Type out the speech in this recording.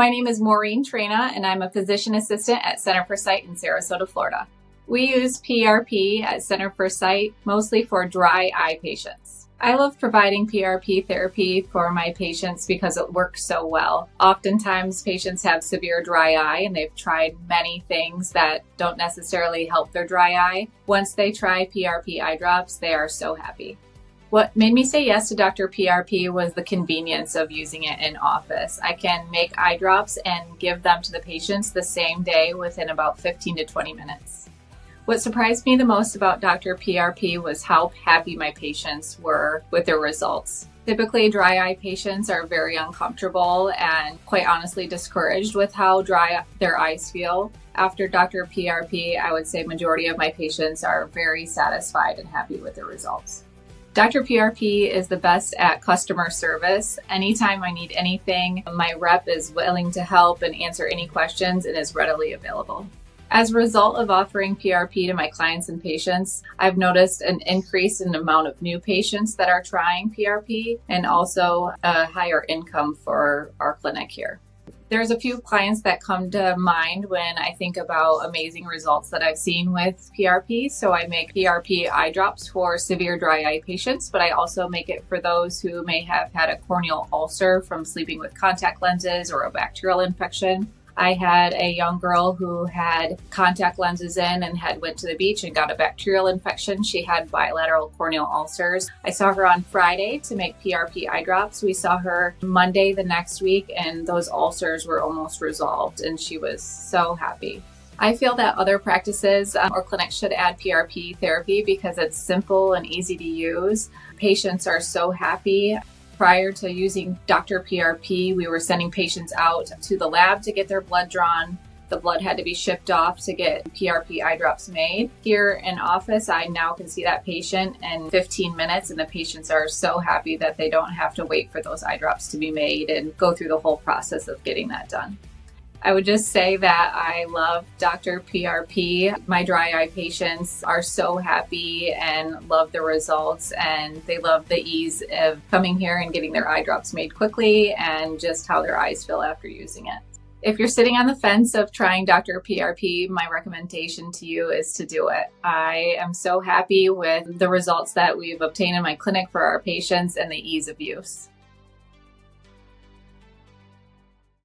My name is Maureen Traina, and I'm a physician assistant at Center for Sight in Sarasota, Florida. We use PRP at Center for Sight mostly for dry eye patients. I love providing PRP therapy for my patients because it works so well. Oftentimes, patients have severe dry eye and they've tried many things that don't necessarily help their dry eye. Once they try PRP eye drops, they are so happy. What made me say yes to Dr. PRP was the convenience of using it in office. I can make eye drops and give them to the patients the same day within about 15 to 20 minutes. What surprised me the most about Dr. PRP was how happy my patients were with their results. Typically, dry eye patients are very uncomfortable and quite honestly discouraged with how dry their eyes feel. After Dr. PRP, I would say majority of my patients are very satisfied and happy with their results. Dr. PRP is the best at customer service. Anytime I need anything, my rep is willing to help and answer any questions and is readily available. As a result of offering PRP to my clients and patients, I've noticed an increase in the amount of new patients that are trying PRP and also a higher income for our clinic here. There's a few clients that come to mind when I think about amazing results that I've seen with PRP. So I make PRP eye drops for severe dry eye patients, but I also make it for those who may have had a corneal ulcer from sleeping with contact lenses or a bacterial infection. I had a young girl who had contact lenses in and had went to the beach and got a bacterial infection. She had bilateral corneal ulcers. I saw her on Friday to make PRP eye drops. We saw her Monday the next week and those ulcers were almost resolved and she was so happy. I feel that other practices or clinics should add PRP therapy because it's simple and easy to use. Patients are so happy. Prior to using Dr. PRP, we were sending patients out to the lab to get their blood drawn. The blood had to be shipped off to get PRP eye drops made. Here in office, I now can see that patient in 15 minutes, and the patients are so happy that they don't have to wait for those eye drops to be made and go through the whole process of getting that done. I would just say that I love Dr. PRP. My dry eye patients are so happy and love the results, and they love the ease of coming here and getting their eye drops made quickly and just how their eyes feel after using it. If you're sitting on the fence of trying Dr. PRP, my recommendation to you is to do it. I am so happy with the results that we've obtained in my clinic for our patients and the ease of use.